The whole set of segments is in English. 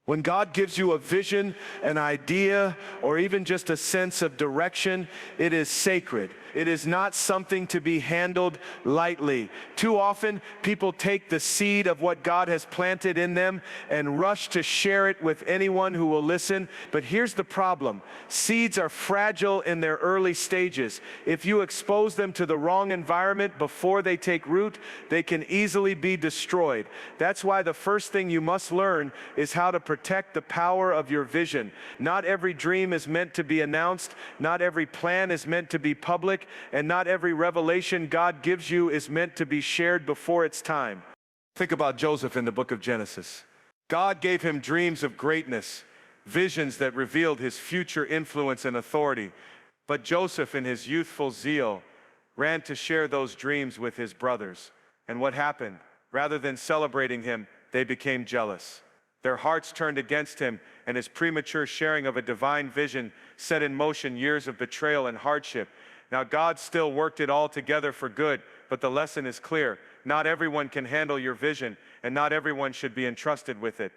When God gives you a vision, an idea, or even just a sense of direction, it is sacred. It is not something to be handled lightly. Too often, people take the seed of what God has planted in them and rush to share it with anyone who will listen. But here's the problem. Seeds are fragile in their early stages. If you expose them to the wrong environment before they take root, they can easily be destroyed. That's why the first thing you must learn is how to protect the power of your vision. Not every dream is meant to be announced. Not every plan is meant to be public. And not every revelation God gives you is meant to be shared before it's time. Think about Joseph in the book of Genesis. God gave him dreams of greatness, visions that revealed his future influence and authority. But Joseph, in his youthful zeal, ran to share those dreams with his brothers. And what happened? Rather than celebrating him, they became jealous. Their hearts turned against him, and his premature sharing of a divine vision set in motion years of betrayal and hardship. Now, God still worked it all together for good, but the lesson is clear. Not everyone can handle your vision, and not everyone should be entrusted with it.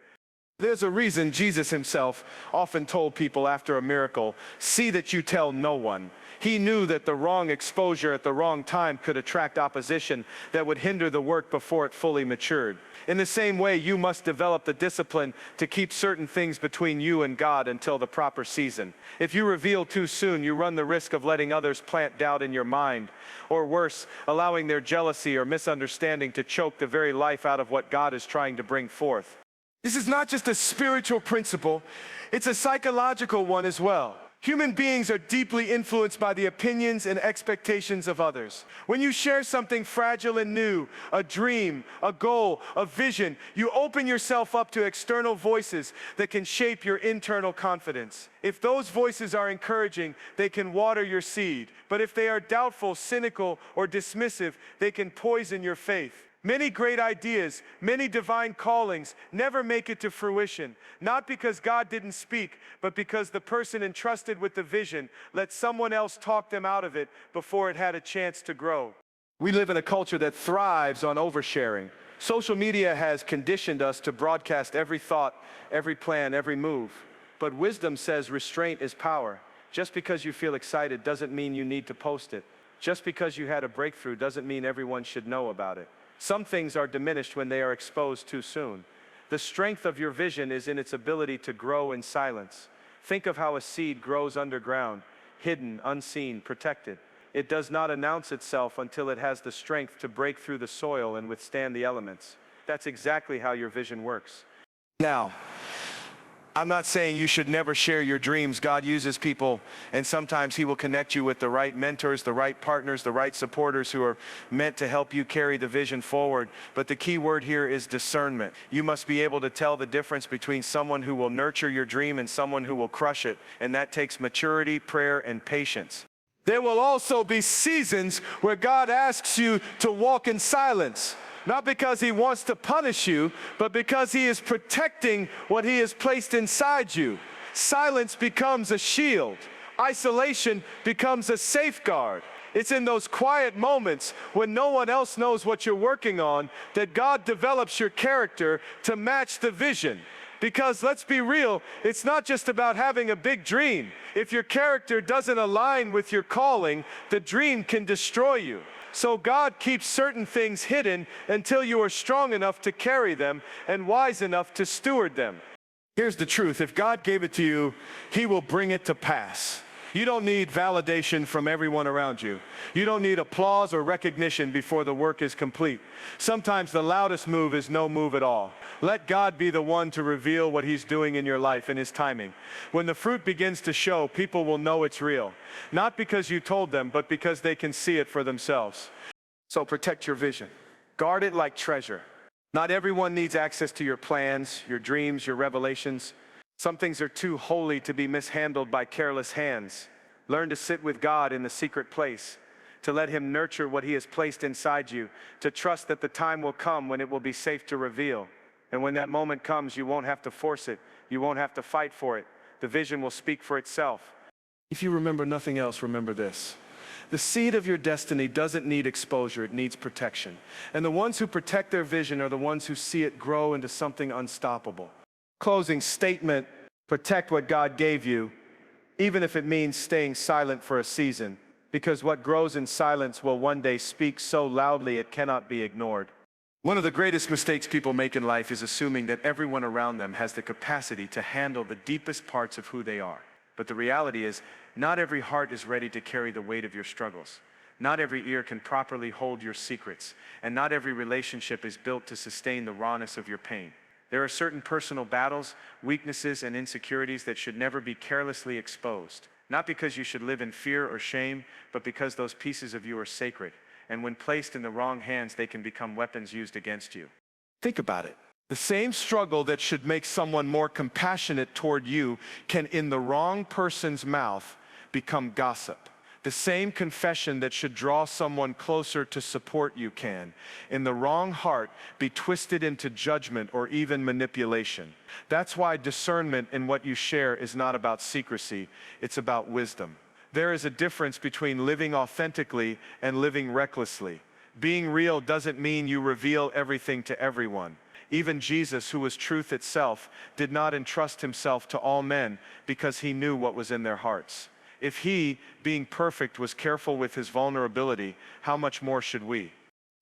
There's a reason Jesus himself often told people after a miracle, "See that you tell no one." He knew that the wrong exposure at the wrong time could attract opposition that would hinder the work before it fully matured. In the same way, you must develop the discipline to keep certain things between you and God until the proper season. If you reveal too soon, you run the risk of letting others plant doubt in your mind, or worse, allowing their jealousy or misunderstanding to choke the very life out of what God is trying to bring forth. This is not just a spiritual principle, it's a psychological one as well. Human beings are deeply influenced by the opinions and expectations of others. When you share something fragile and new, a dream, a goal, a vision, you open yourself up to external voices that can shape your internal confidence. If those voices are encouraging, they can water your seed. But if they are doubtful, cynical, or dismissive, they can poison your faith. Many great ideas, many divine callings never make it to fruition, not because God didn't speak, but because the person entrusted with the vision let someone else talk them out of it before it had a chance to grow. We live in a culture that thrives on oversharing. Social media has conditioned us to broadcast every thought, every plan, every move. But wisdom says restraint is power. Just because you feel excited doesn't mean you need to post it. Just because you had a breakthrough doesn't mean everyone should know about it. Some things are diminished when they are exposed too soon. The strength of your vision is in its ability to grow in silence. Think of how a seed grows underground, hidden, unseen, protected. It does not announce itself until it has the strength to break through the soil and withstand the elements. That's exactly how your vision works. Now, I'm not saying you should never share your dreams. God uses people, and sometimes He will connect you with the right mentors, the right partners, the right supporters who are meant to help you carry the vision forward. But the key word here is discernment. You must be able to tell the difference between someone who will nurture your dream and someone who will crush it, and that takes maturity, prayer, and patience. There will also be seasons where God asks you to walk in silence. Not because He wants to punish you, but because He is protecting what He has placed inside you. Silence becomes a shield. Isolation becomes a safeguard. It's in those quiet moments when no one else knows what you're working on that God develops your character to match the vision. Because let's be real, it's not just about having a big dream. If your character doesn't align with your calling, the dream can destroy you. So God keeps certain things hidden until you are strong enough to carry them and wise enough to steward them. Here's the truth. If God gave it to you, He will bring it to pass. You don't need validation from everyone around you. You don't need applause or recognition before the work is complete. Sometimes the loudest move is no move at all. Let God be the one to reveal what He's doing in your life in His timing. When the fruit begins to show, people will know it's real. Not because you told them, but because they can see it for themselves. So protect your vision. Guard it like treasure. Not everyone needs access to your plans, your dreams, your revelations. Some things are too holy to be mishandled by careless hands. Learn to sit with God in the secret place, to let Him nurture what He has placed inside you, to trust that the time will come when it will be safe to reveal. And when that moment comes, you won't have to force it. You won't have to fight for it. The vision will speak for itself. If you remember nothing else, remember this. The seed of your destiny doesn't need exposure, it needs protection. And the ones who protect their vision are the ones who see it grow into something unstoppable. Closing statement: protect what God gave you, even if it means staying silent for a season, because what grows in silence will one day speak so loudly it cannot be ignored. One of the greatest mistakes people make in life is assuming that everyone around them has the capacity to handle the deepest parts of who they are. But the reality is, not every heart is ready to carry the weight of your struggles. Not every ear can properly hold your secrets, and not every relationship is built to sustain the rawness of your pain. There are certain personal battles, weaknesses, and insecurities that should never be carelessly exposed. Not because you should live in fear or shame, but because those pieces of you are sacred. And when placed in the wrong hands, they can become weapons used against you. Think about it. The same struggle that should make someone more compassionate toward you can, in the wrong person's mouth, become gossip. The same confession that should draw someone closer to support you can, in the wrong heart, be twisted into judgment or even manipulation. That's why discernment in what you share is not about secrecy, it's about wisdom. There is a difference between living authentically and living recklessly. Being real doesn't mean you reveal everything to everyone. Even Jesus, who was truth itself, did not entrust himself to all men because he knew what was in their hearts. If he, being perfect, was careful with his vulnerability, how much more should we?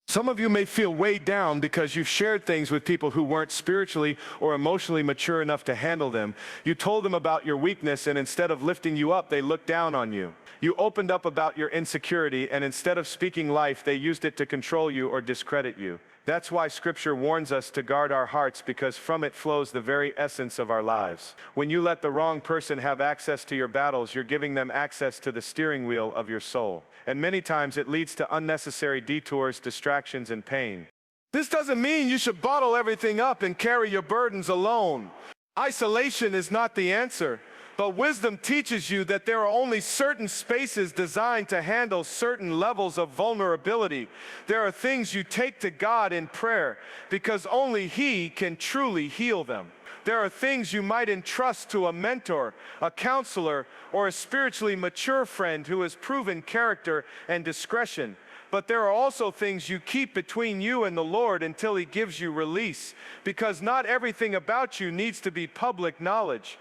Some of you may feel weighed down because you've shared things with people who weren't spiritually or emotionally mature enough to handle them. You told them about your weakness, and instead of lifting you up, they looked down on you. You opened up about your insecurity, and instead of speaking life, they used it to control you or discredit you. That's why Scripture warns us to guard our hearts, because from it flows the very essence of our lives. When you let the wrong person have access to your battles, you're giving them access to the steering wheel of your soul. And many times it leads to unnecessary detours, distractions, and pain. This doesn't mean you should bottle everything up and carry your burdens alone. Isolation is not the answer. But wisdom teaches you that there are only certain spaces designed to handle certain levels of vulnerability. There are things you take to God in prayer because only He can truly heal them. There are things you might entrust to a mentor, a counselor, or a spiritually mature friend who has proven character and discretion. But there are also things you keep between you and the Lord until He gives you release, because not everything about you needs to be public knowledge.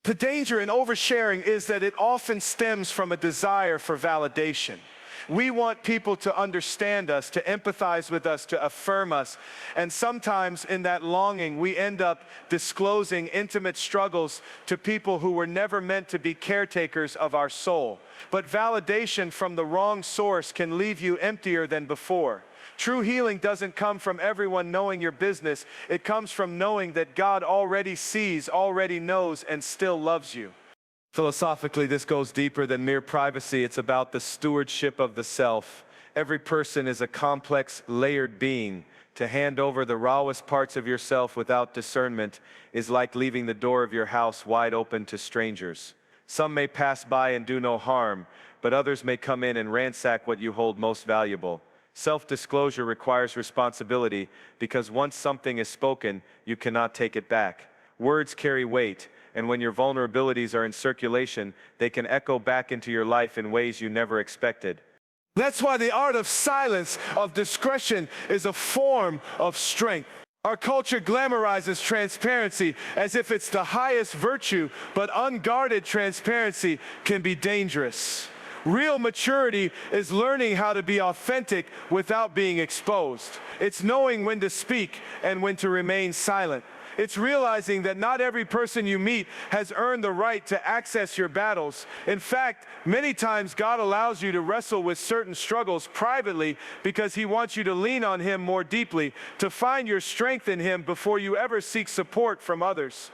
The danger in oversharing is that it often stems from a desire for validation. We want people to understand us, to empathize with us, to affirm us. And sometimes in that longing, we end up disclosing intimate struggles to people who were never meant to be caretakers of our soul. But validation from the wrong source can leave you emptier than before. True healing doesn't come from everyone knowing your business. It comes from knowing that God already sees, already knows, and still loves you. Philosophically, this goes deeper than mere privacy. It's about the stewardship of the self. Every person is a complex, layered being. To hand over the rawest parts of yourself without discernment is like leaving the door of your house wide open to strangers. Some may pass by and do no harm, but others may come in and ransack what you hold most valuable. Self-disclosure requires responsibility, because once something is spoken, you cannot take it back. Words carry weight, and when your vulnerabilities are in circulation, they can echo back into your life in ways you never expected. That's why the art of silence, of discretion, is a form of strength. Our culture glamorizes transparency as if it's the highest virtue, but unguarded transparency can be dangerous. Real maturity is learning how to be authentic without being exposed. It's knowing when to speak and when to remain silent. It's realizing that not every person you meet has earned the right to access your battles. In fact, many times God allows you to wrestle with certain struggles privately because He wants you to lean on Him more deeply, to find your strength in Him before you ever seek support from others.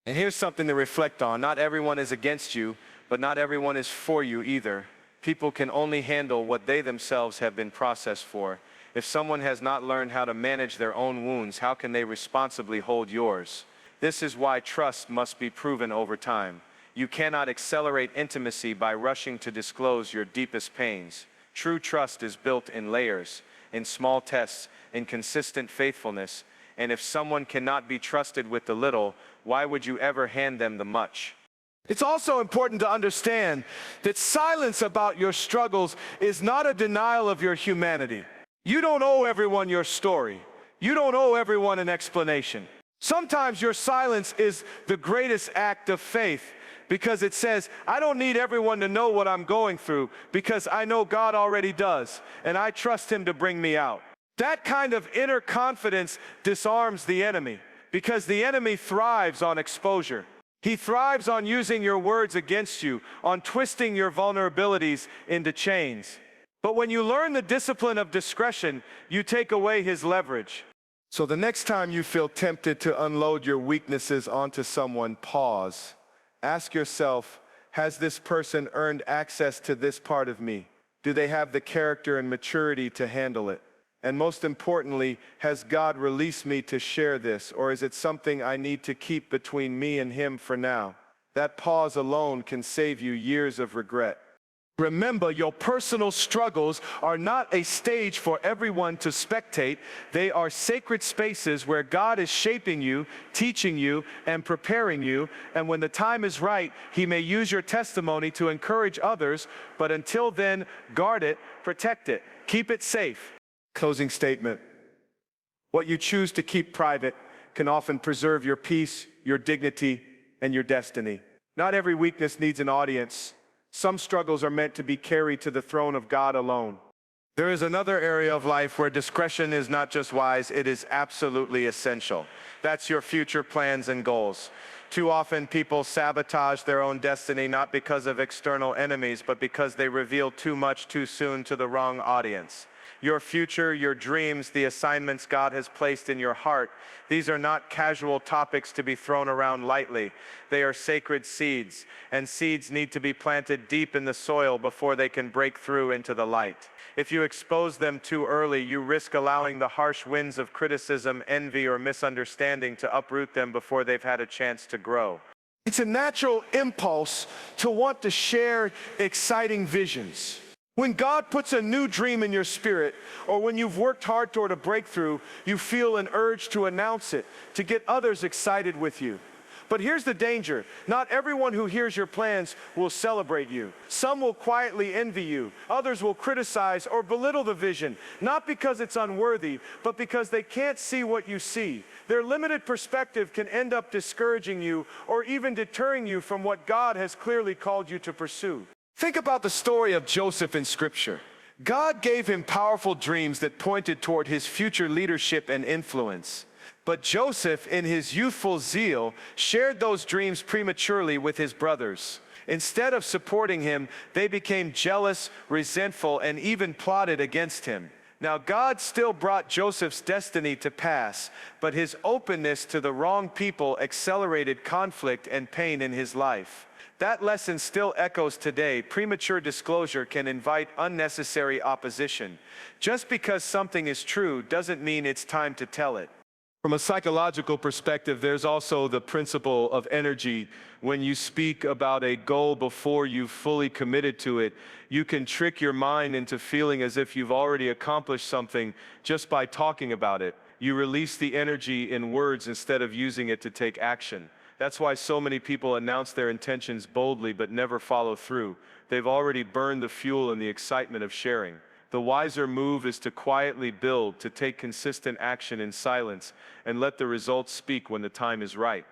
And here's something to reflect on. Not everyone is against you, but not everyone is for you either. People can only handle what they themselves have been processed for. If someone has not learned how to manage their own wounds, how can they responsibly hold yours? This is why trust must be proven over time. You cannot accelerate intimacy by rushing to disclose your deepest pains. True trust is built in layers, in small tests, in consistent faithfulness. And if someone cannot be trusted with the little, why would you ever hand them the much? It's also important to understand that silence about your struggles is not a denial of your humanity. You don't owe everyone your story. You don't owe everyone an explanation. Sometimes your silence is the greatest act of faith because it says, I don't need everyone to know what I'm going through because I know God already does, and I trust Him to bring me out. That kind of inner confidence disarms the enemy because the enemy thrives on exposure. He thrives on using your words against you, on twisting your vulnerabilities into chains. But when you learn the discipline of discretion, you take away his leverage. So the next time you feel tempted to unload your weaknesses onto someone, pause. Ask yourself, has this person earned access to this part of me? Do they have the character and maturity to handle it? And most importantly, has God released me to share this, or is it something I need to keep between me and Him for now? That pause alone can save you years of regret. Remember, your personal struggles are not a stage for everyone to spectate. They are sacred spaces where God is shaping you, teaching you, and preparing you. And when the time is right, He may use your testimony to encourage others. But until then, guard it, protect it, keep it safe. Closing statement. What you choose to keep private can often preserve your peace, your dignity, and your destiny. Not every weakness needs an audience. Some struggles are meant to be carried to the throne of God alone. There is another area of life where discretion is not just wise, it is absolutely essential. That's your future plans and goals. Too often people sabotage their own destiny not because of external enemies, but because they reveal too much too soon to the wrong audience. Your future, your dreams, the assignments God has placed in your heart, these are not casual topics to be thrown around lightly. They are sacred seeds, and seeds need to be planted deep in the soil before they can break through into the light. If you expose them too early, you risk allowing the harsh winds of criticism, envy, or misunderstanding to uproot them before they've had a chance to grow. It's a natural impulse to want to share exciting visions. When God puts a new dream in your spirit, or when you've worked hard toward a breakthrough, you feel an urge to announce it, to get others excited with you. But here's the danger. Not everyone who hears your plans will celebrate you. Some will quietly envy you. Others will criticize or belittle the vision, not because it's unworthy, but because they can't see what you see. Their limited perspective can end up discouraging you or even deterring you from what God has clearly called you to pursue. Think about the story of Joseph in Scripture. God gave him powerful dreams that pointed toward his future leadership and influence. But Joseph, in his youthful zeal, shared those dreams prematurely with his brothers. Instead of supporting him, they became jealous, resentful, and even plotted against him. Now, God still brought Joseph's destiny to pass, but his openness to the wrong people accelerated conflict and pain in his life. That lesson still echoes today. Premature disclosure can invite unnecessary opposition. Just because something is true doesn't mean it's time to tell it. From a psychological perspective, there's also the principle of energy. When you speak about a goal before you've fully committed to it, you can trick your mind into feeling as if you've already accomplished something just by talking about it. You release the energy in words instead of using it to take action. That's why so many people announce their intentions boldly but never follow through. They've already burned the fuel in the excitement of sharing. The wiser move is to quietly build, to take consistent action in silence, and let the results speak when the time is right.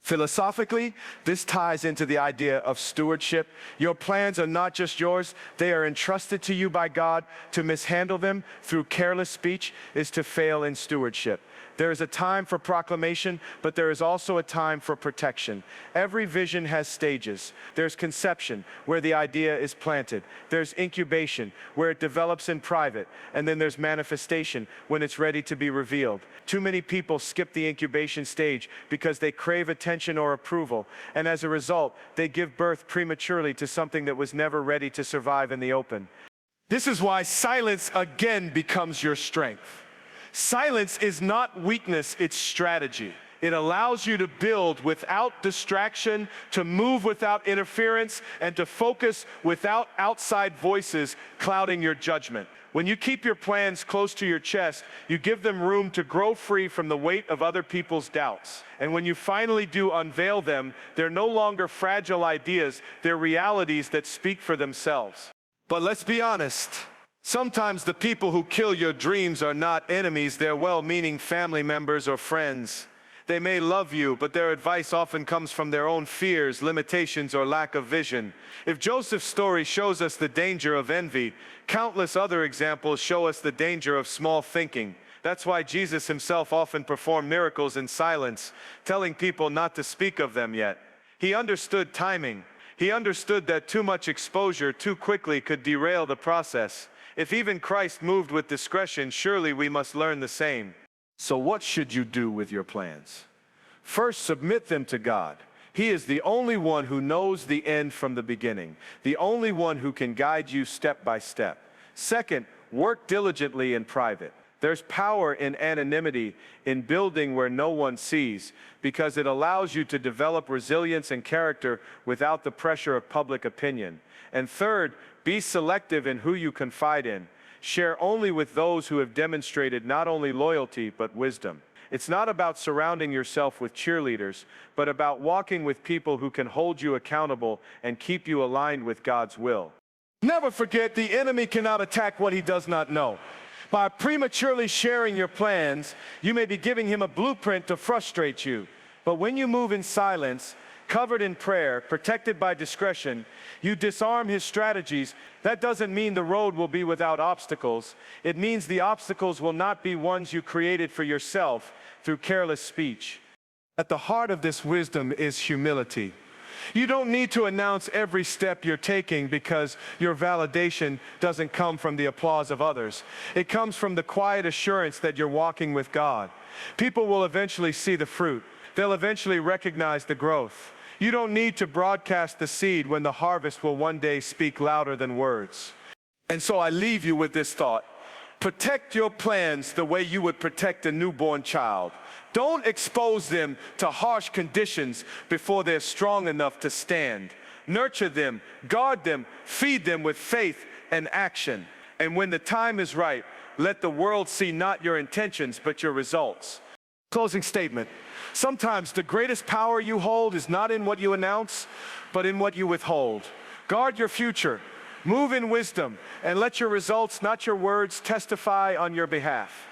Philosophically, this ties into the idea of stewardship. Your plans are not just yours, they are entrusted to you by God. To mishandle them through careless speech is to fail in stewardship. There is a time for proclamation, but there is also a time for protection. Every vision has stages. There's conception, where the idea is planted. There's incubation, where it develops in private. And then there's manifestation, when it's ready to be revealed. Too many people skip the incubation stage because they crave attention or approval. And as a result, they give birth prematurely to something that was never ready to survive in the open. This is why silence again becomes your strength. Silence is not weakness, it's strategy. It allows you to build without distraction, to move without interference, and to focus without outside voices clouding your judgment. When you keep your plans close to your chest, you give them room to grow free from the weight of other people's doubts. And when you finally do unveil them, they're no longer fragile ideas, they're realities that speak for themselves. But let's be honest. Sometimes the people who kill your dreams are not enemies, they're well-meaning family members or friends. They may love you, but their advice often comes from their own fears, limitations, or lack of vision. If Joseph's story shows us the danger of envy, countless other examples show us the danger of small thinking. That's why Jesus himself often performed miracles in silence, telling people not to speak of them yet. He understood timing. He understood that too much exposure too quickly could derail the process. If even Christ moved with discretion, surely we must learn the same. So what should you do with your plans? First, submit them to God. He is the only one who knows the end from the beginning, the only one who can guide you step by step. Second, work diligently in private. There's power in anonymity, in building where no one sees, because it allows you to develop resilience and character without the pressure of public opinion. And third, be selective in who you confide in. Share only with those who have demonstrated not only loyalty, but wisdom. It's not about surrounding yourself with cheerleaders, but about walking with people who can hold you accountable and keep you aligned with God's will. Never forget, the enemy cannot attack what he does not know. By prematurely sharing your plans, you may be giving him a blueprint to frustrate you. But when you move in silence, covered in prayer, protected by discretion, you disarm his strategies. That doesn't mean the road will be without obstacles. It means the obstacles will not be ones you created for yourself through careless speech. At the heart of this wisdom is humility. You don't need to announce every step you're taking because your validation doesn't come from the applause of others. It comes from the quiet assurance that you're walking with God. People will eventually see the fruit. They'll eventually recognize the growth. You don't need to broadcast the seed when the harvest will one day speak louder than words. And so I leave you with this thought. Protect your plans the way you would protect a newborn child. Don't expose them to harsh conditions before they're strong enough to stand. Nurture them, guard them, feed them with faith and action. And when the time is right, let the world see not your intentions, but your results. Closing statement. Sometimes the greatest power you hold is not in what you announce, but in what you withhold. Guard your future. Move in wisdom, and let your results, not your words, testify on your behalf.